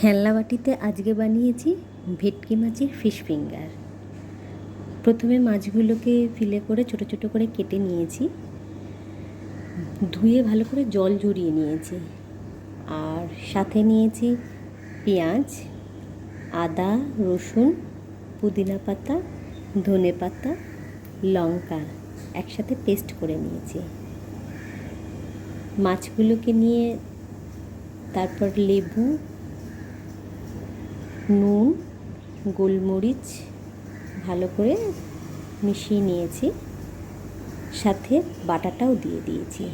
খেলনা বাটিতে আজকে বানিয়েছি ভেটকি মাছের ফিশ ফিঙ্গার। প্রথমে মাছগুলোকে ফিলে করে ছোটো ছোটো করে কেটে নিয়েছি, ধুয়ে ভালো করে জল ঝরিয়ে নিয়েছি। আর সাথে নিয়েছি পেঁয়াজ, আদা, রসুন, পুদিনা পাতা, ধনে পাতা, লঙ্কা একসাথে পেস্ট করে নিয়েছি। মাছগুলোকে নিয়ে তারপর লেবু, নুন, গোলমরিচ ভালো করে মিশিয়ে নিয়েছি, সাথে বাটাটাও দিয়ে দিয়েছি।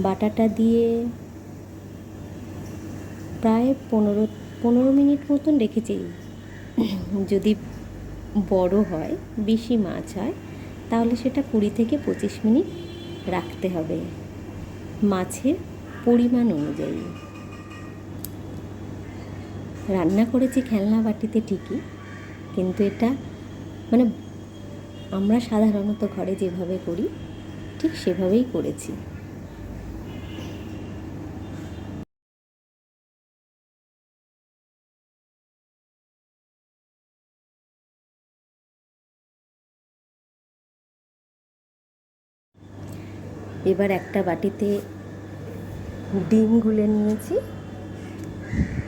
বাটাটা দিয়ে প্রায় 15 মিনিট মতন রেখেছি। যদি বড় হয়, বেশি মাছ হয়, তাহলে সেটা 20 থেকে 25 মিনিট রাখতে হবে মাছের পরিমাণ অনুযায়ী। রান্না করেছি খেলনা বাটিতে ঠিকই, কিন্তু এটা মানে আমরা সাধারণত ঘরে যেভাবে করি ঠিক সেভাবেই করেছি। এবার একটা বাটিতে ডিম গুলে নিয়েছি,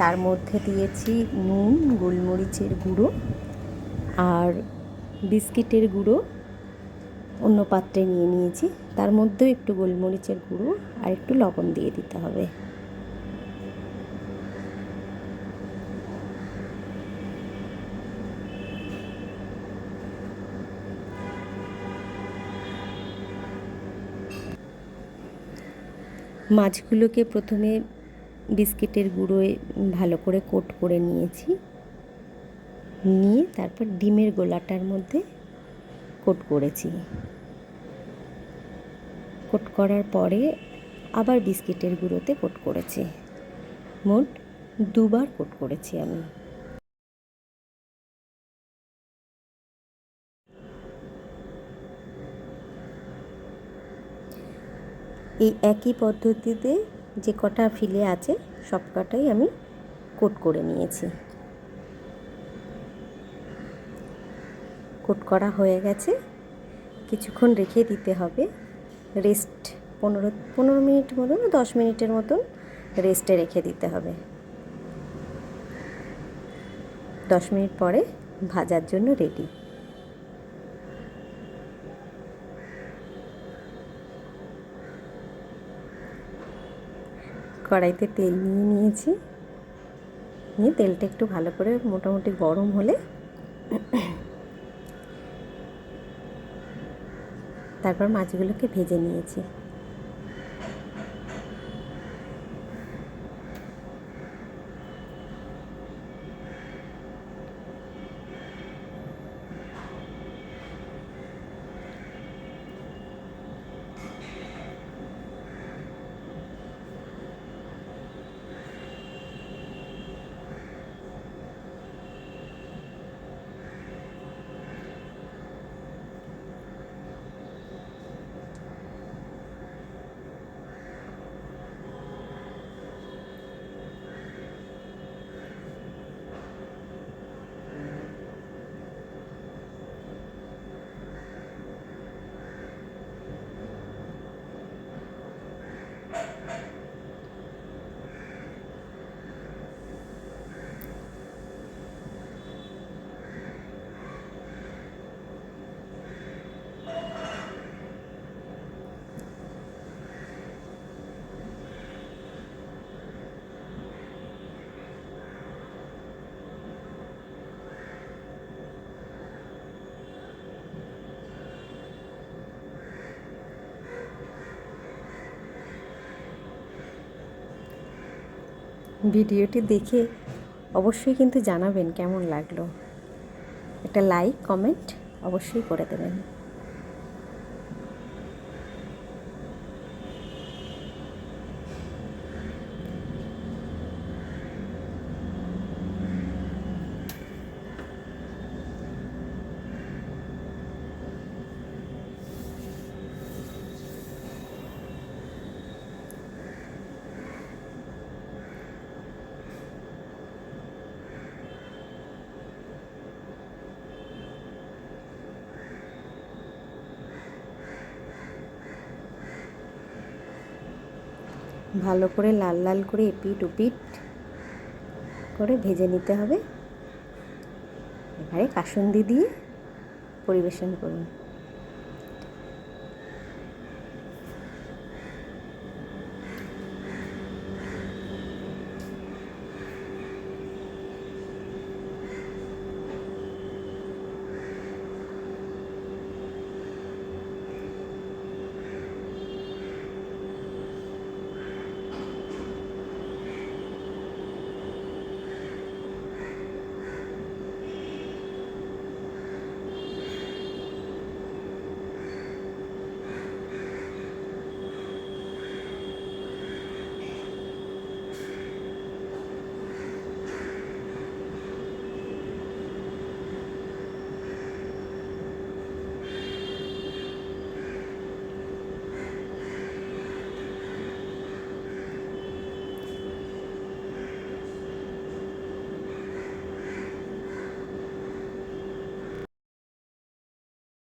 তার মধ্যে দিয়েছি নুন, গোলমরিচের গুঁড়ো আর বিস্কিটের গুঁড়ো অন্য পাত্রে নিয়ে নিয়েছি। তার মধ্যেও একটু গোলমরিচের গুঁড়ো আর একটু লবণ দিয়ে দিতে হবে। মাছগুলোকে প্রথমে বিস্কিটের গুঁড়োয় ভালো করে কোট করে নিয়েছি, নিয়ে তারপর ডিমের গোলাটার মধ্যে কোট করেছি। কোট করার পরে আবার বিস্কিটের গুঁড়োতে কোট করেছি। মোট 2 বার কোট করেছি আমি। এই একই পদ্ধতিতে যে কটা ফিলে আছে সব কটাই আমি কোট করে নিয়েছি। কোট করা হয়ে গেছে, কিছুক্ষণ রেখে দিতে হবে রেস্ট। 15 মিনিট মতন, 10 মিনিটের মতন রেস্টে রেখে দিতে হবে। 10 মিনিট পরে ভাজার জন্য রেডি। কড়াইতে তেল নিয়ে নিয়েছি, নিয়ে তেলটা একটু ভালো করে মোটামুটি গরম হলে তারপর মাছগুলোকে ভেজে নিয়েছি। ভিডিওটি দেখে অবশ্যই কিন্তু জানাবেন কেমন লাগলো। একটা লাইক, কমেন্ট অবশ্যই করে দেবেন। ভালো করে লাল লাল করে এপিট ওপিট করে ভেজে নিতে হবে। এবারে কাসুন্দি দিয়ে পরিবেশন করুন।